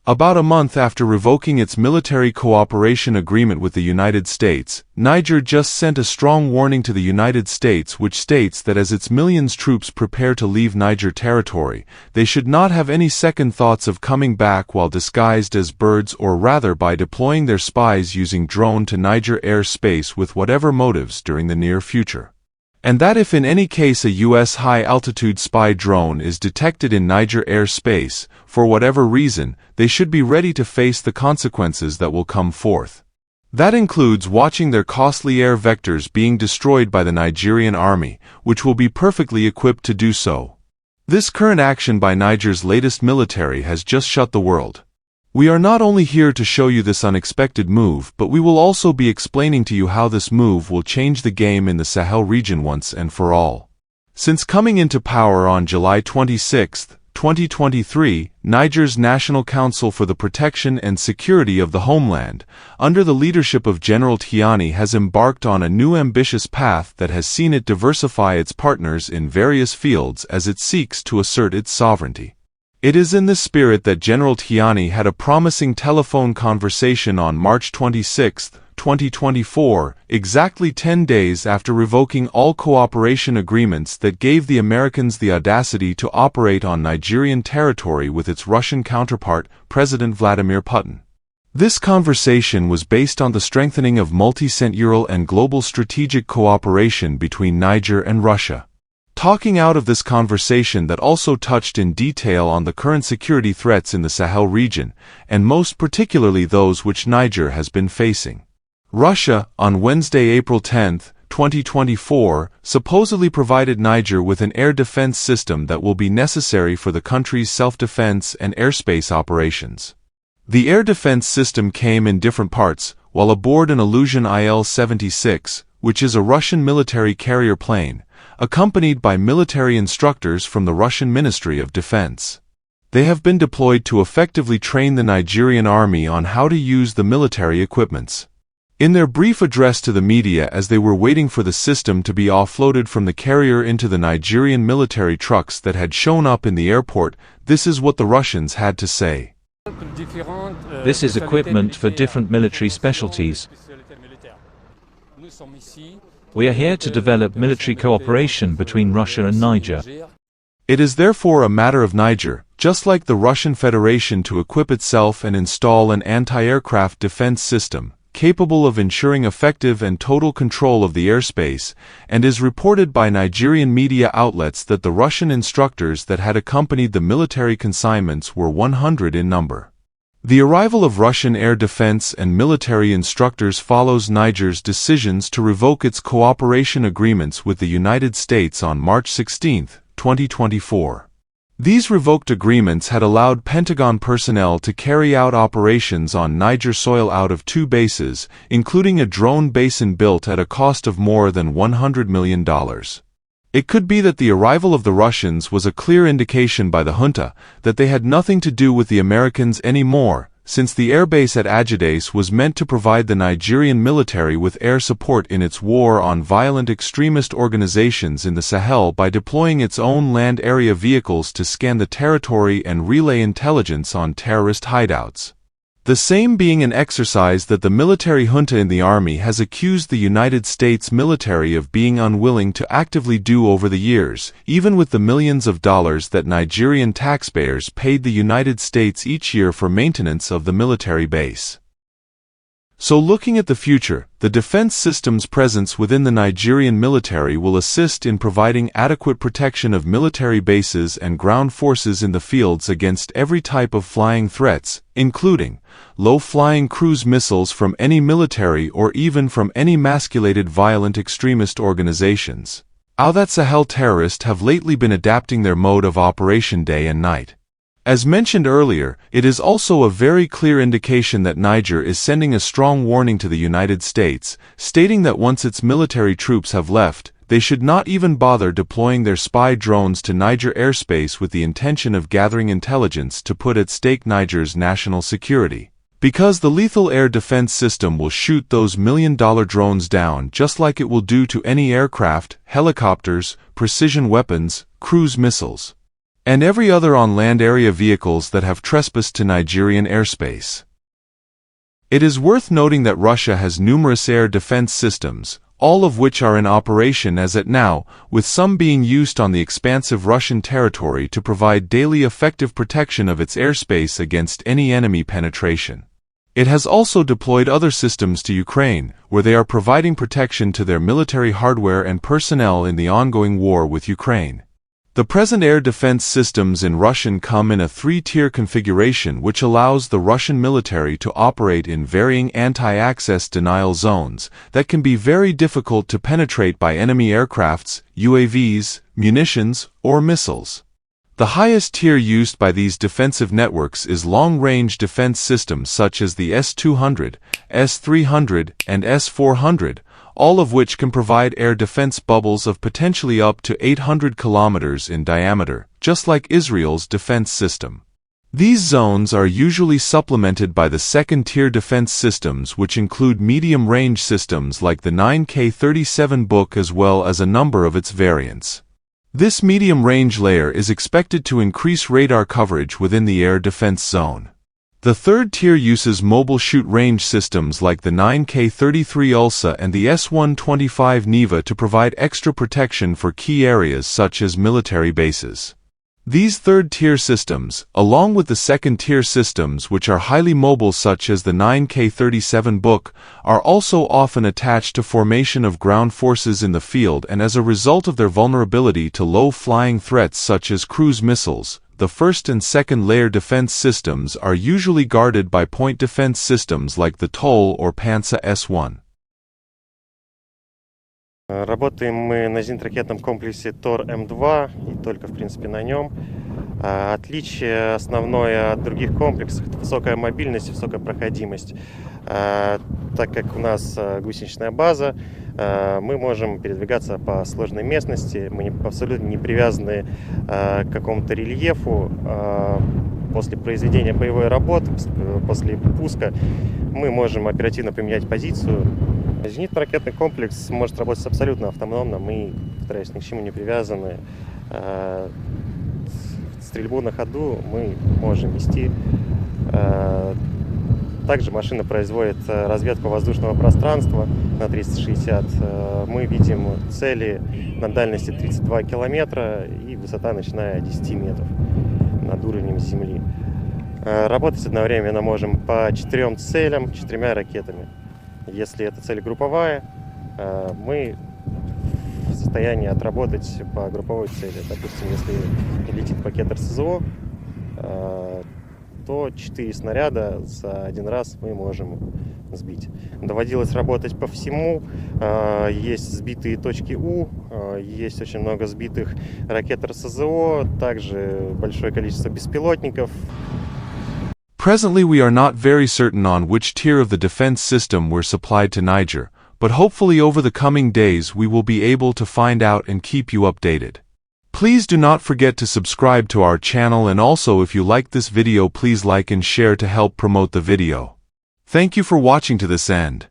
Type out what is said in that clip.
About a month after revoking its military cooperation agreement with the United States, Niger just sent a strong warning to the United States which states that as its millions troops prepare to leave Niger territory, they should not have any second thoughts of coming back while disguised as birds, or rather by deploying their spies using drone to Niger airspace with whatever motives during the near future. And that if in any case a U.S. high-altitude spy drone is detected in Niger airspace, for whatever reason, they should be ready to face the consequences that will come forth. That includes watching their costly air vectors being destroyed by the Nigerian army, which will be perfectly equipped to do so. This current action by Niger's latest military has just shut the world. We are not only here to show you this unexpected move, but we will also be explaining to you how this move will change the game in the Sahel region once and for all. Since coming into power on July 26, 2023, Niger's National Council for the Protection and Security of the Homeland, under the leadership of General Tiani, has embarked on a new ambitious path that has seen it diversify its partners in various fields as it seeks to assert its sovereignty. It is in this spirit that General Tiani had a promising telephone conversation on March 26, 2024, exactly 10 days after revoking all cooperation agreements that gave the Americans the audacity to operate on Nigerian territory with its Russian counterpart, President Vladimir Putin. This conversation was based on the strengthening of multi-sectoral and global strategic cooperation between Niger and Russia. Talking out of this conversation that also touched in detail on the current security threats in the Sahel region, and most particularly those which Niger has been facing. Russia, on Wednesday, April 10, 2024, supposedly provided Niger with an air defense system that will be necessary for the country's self-defense and airspace operations. The air defense system came in different parts, while aboard an Illusion IL-76, which is a Russian military carrier plane, accompanied by military instructors from the Russian Ministry of Defense. They have been deployed to effectively train the Nigerian army on how to use the military equipments. In their brief address to the media as they were waiting for the system to be offloaded from the carrier into the Nigerian military trucks that had shown up in the airport, this is what the Russians had to say. This is equipment for different military specialties. We are here to develop military cooperation between Russia and Niger. It is therefore a matter of Niger, just like the Russian Federation, to equip itself and install an anti-aircraft defense system, capable of ensuring effective and total control of the airspace, and is reported by Nigerian media outlets that the Russian instructors that had accompanied the military consignments were 100 in number. The arrival of Russian air defense and military instructors follows Niger's decisions to revoke its cooperation agreements with the United States on March 16, 2024. These revoked agreements had allowed Pentagon personnel to carry out operations on Niger soil out of 2 bases, including a drone basin built at a cost of more than $100 million. It could be that the arrival of the Russians was a clear indication by the junta that they had nothing to do with the Americans anymore, since the airbase at Agadez was meant to provide the Nigerian military with air support in its war on violent extremist organizations in the Sahel by deploying its own land area vehicles to scan the territory and relay intelligence on terrorist hideouts. The same being an exercise that the military junta in the army has accused the United States military of being unwilling to actively do over the years, even with the millions of dollars that Nigerian taxpayers paid the United States each year for maintenance of the military base. So looking at the future, the defense system's presence within the Nigerian military will assist in providing adequate protection of military bases and ground forces in the fields against every type of flying threats, including low-flying cruise missiles from any military or even from any emasculated violent extremist organizations. How that Sahel terrorists have lately been adapting their mode of operation day and night. As mentioned earlier, it is also a very clear indication that Niger is sending a strong warning to the United States, stating that once its military troops have left, they should not even bother deploying their spy drones to Niger airspace with the intention of gathering intelligence to put at stake Niger's national security. Because the lethal air defense system will shoot those million-dollar drones down just like it will do to any aircraft, helicopters, precision weapons, cruise missiles. and every other on-land area vehicles that have trespassed to Nigerian airspace. It is worth noting that Russia has numerous air defense systems, all of which are in operation as at now, with some being used on the expansive Russian territory to provide daily effective protection of its airspace against any enemy penetration. It has also deployed other systems to Ukraine, where they are providing protection to their military hardware and personnel in the ongoing war with Ukraine. The present air defense systems in Russian come in a three-tier configuration which allows the Russian military to operate in varying anti-access denial zones that can be very difficult to penetrate by enemy aircrafts, UAVs, munitions, or missiles. The highest tier used by these defensive networks is long-range defense systems such as the S-200, S-300, and S-400, all of which can provide air defense bubbles of potentially up to 800 kilometers in diameter, just like Israel's defense system. These zones are usually supplemented by the second-tier defense systems which include medium-range systems like the 9K-37 Buk as well as a number of its variants. This medium-range layer is expected to increase radar coverage within the air defense zone. The third tier uses mobile shoot-range systems like the 9K-33 ULSA and the S-125 NEVA to provide extra protection for key areas such as military bases. These third-tier systems, along with the second-tier systems which are highly mobile such as the 9K-37 Buk, are also often attached to formation of ground forces in the field, and as a result of their vulnerability to low-flying threats such as cruise missiles, the first and second layer defense systems are usually guarded by point defense systems like the TOL or Pansa S-1. Работаем мы на зенитно-ракетном комплексе ТОР-М2 и только, в принципе, на нем. Отличие основное от других комплексов – это высокая мобильность и высокая проходимость. Так как у нас гусеничная база, мы можем передвигаться по сложной местности, мы абсолютно не привязаны к какому-то рельефу. После произведения боевой работы, после пуска, мы можем оперативно поменять позицию. Зенитно-ракетный комплекс может работать абсолютно автономно, мы, повторяюсь, ни к чему не привязаны. Стрельбу на ходу мы можем вести. Также машина производит разведку воздушного пространства на 360. Мы видим цели на дальности 32 километра и высота начиная от 10 метров над уровнем земли. Работать одновременно можем по 4 целям, 4 ракетами. Если эта цель групповая, мы в состоянии отработать по групповой цели. Допустим, если летит пакет РСЗО, то 4 снаряда за один раз мы можем сбить. Доводилось работать по всему. Есть сбитые точки У, есть очень много сбитых ракет РСЗО, также большое количество беспилотников. Presently we are not very certain on which tier of the defense system were supplied to Niger, but hopefully over the coming days we will be able to find out and keep you updated. Please do not forget to subscribe to our channel, and also if you like this video please like and share to help promote the video. Thank you for watching to this end.